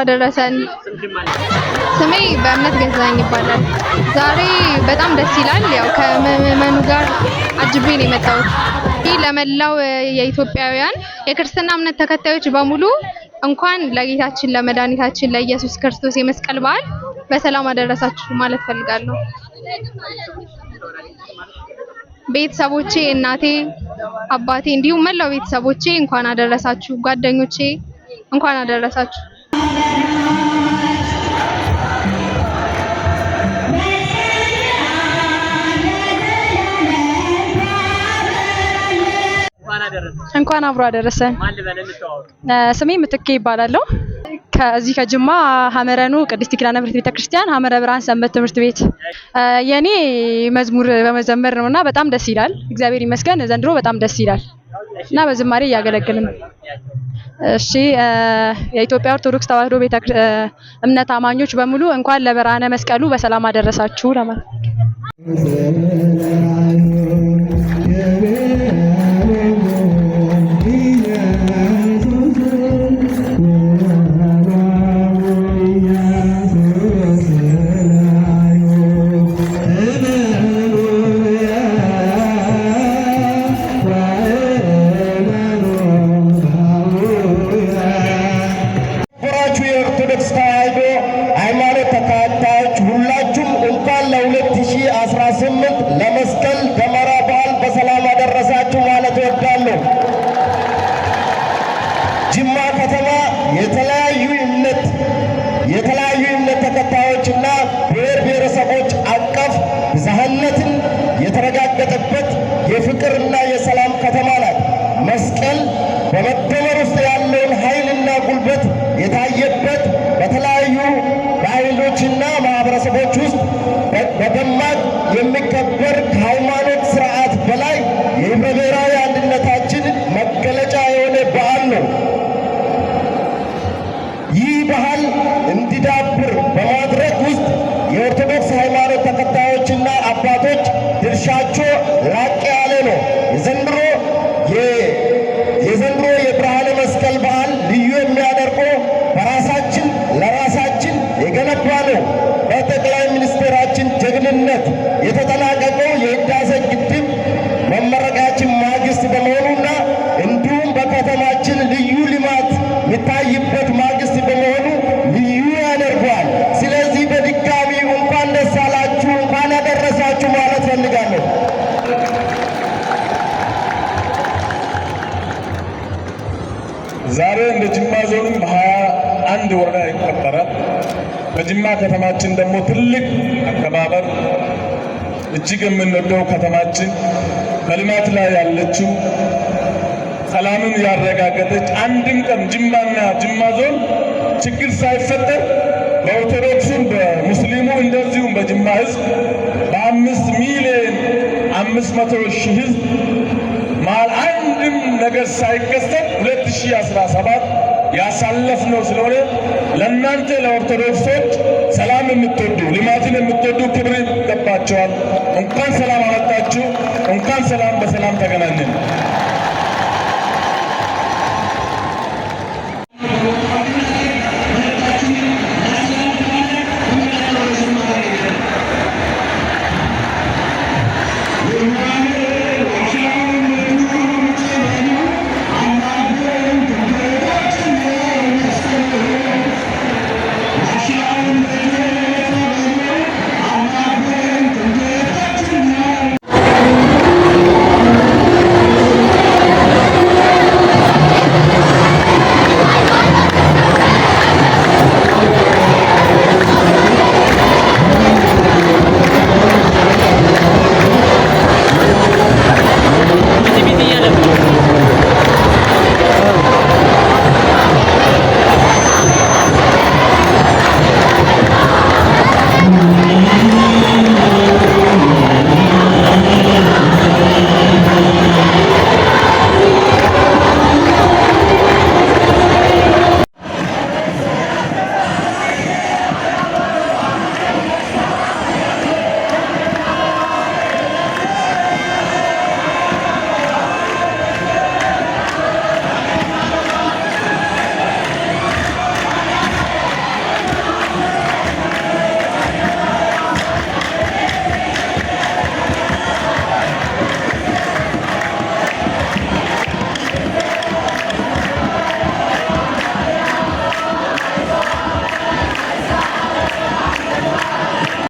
አደረሰን። ስሜ በእምነት ገዛኝ ይባላል። ዛሬ በጣም ደስ ይላል። ያው ከመመኑ ጋር አጅቤ ነው የመጣሁት። ይህ ለመላው የኢትዮጵያውያን የክርስትና እምነት ተከታዮች በሙሉ እንኳን ለጌታችን ለመድኃኒታችን ለኢየሱስ ክርስቶስ የመስቀል በዓል በሰላም አደረሳችሁ ማለት ፈልጋለሁ። ቤተሰቦቼ፣ እናቴ፣ አባቴ እንዲሁም መላው ቤተሰቦቼ እንኳን አደረሳችሁ። ጓደኞቼ እንኳን አደረሳችሁ። እንኳን አብሮ አደረሰን። ስሜ ምትኬ ይባላል። ከዚህ ከጅማ ሐመረኑ ቅድስት ኪዳነ ምሕረት ቤተክርስቲያን ሐመረ ብርሃን ሰንበት ትምህርት ቤት የኔ መዝሙር በመዘመር ነውና በጣም ደስ ይላል። እግዚአብሔር ይመስገን ዘንድሮ በጣም ደስ ይላል እና በዝማሬ እያገለገልን ነው። እሺ የኢትዮጵያ ኦርቶዶክስ ተዋሕዶ እምነት አማኞች በሙሉ እንኳን ለብርሃነ መስቀሉ በሰላም አደረሳችሁ ለማለት ለመስቀል ደመራ በዓል በሰላም አደረሳችሁ ማለት እወዳለሁ። ጅማ ከተማ የተለያዩ እምነት ተከታዮችና ብሔር ብሔረሰቦች አቀፍ ብዝሃነትን የተረጋገጠበት የፍቅርና የሰላም ከተማ ናት። መስቀል በመደመር ውስጥ ያለውን ኃይልና ጉልበት የታየበት በተለያዩ ባህሎችና ማህበረሰቦች ውስጥ በደማቅ የሚከበር ከሃይማኖት ስርዓት በላይ የህብረ ብሔራዊ አንድነታችን መገለጫ የሆነ በዓል ነው። ይህ ባህል እንዲዳብር በማድረግ ውስጥ የኦርቶዶክስ ሃይማኖት ተከታዮችና አባቶች ድርሻቸው ላቅ ያለ ነው። የዘንድሮ የብርሃነ መስቀል በዓል ልዩ የሚያደርገው በራሳችን ለራሳችን የገነባ ነው። በጠቅላይ ሚኒስትራችን ጀግንነት የተጠናቀቀው የህዳሴ ግድብ መመረቃችን ማግስት በመሆኑና እንዲሁም በከተማችን ልዩ ልማት የሚታይበት ማግስት በመሆኑ ልዩ ያደርገዋል። ስለዚህ በድጋሚ እንኳን ደስ አላችሁ፣ እንኳን ያደረሳችሁ ማለት ፈልጋለሁ። ዛሬ እንደ ጅማ ዞንም 21 ወረዳ ይቆጠራል። በጅማ ከተማችን ደግሞ ትልቅ አከባበር እጅግ የምንወደው ከተማችን በልማት ላይ ያለችው ሰላምን ያረጋገጠች አንድም ቀን ጅማና ጅማ ዞን ችግር ሳይፈጠር በኦርቶዶክሱም በሙስሊሙ እንደዚሁም በጅማ ህዝብ በ5,500,000 ህዝብ መሃል አንድም ነገር ሳይከሰት 2017 ያሳለፍነው ስለሆነ ለእናንተ ለኦርቶዶክሶች ሰላም የምትወዱ ልማትን የምትወዱ ክብር ይገባቸዋል። እንኳን ሰላም አመጣችሁ፣ እንኳን ሰላም በሰላም ተገናኘን።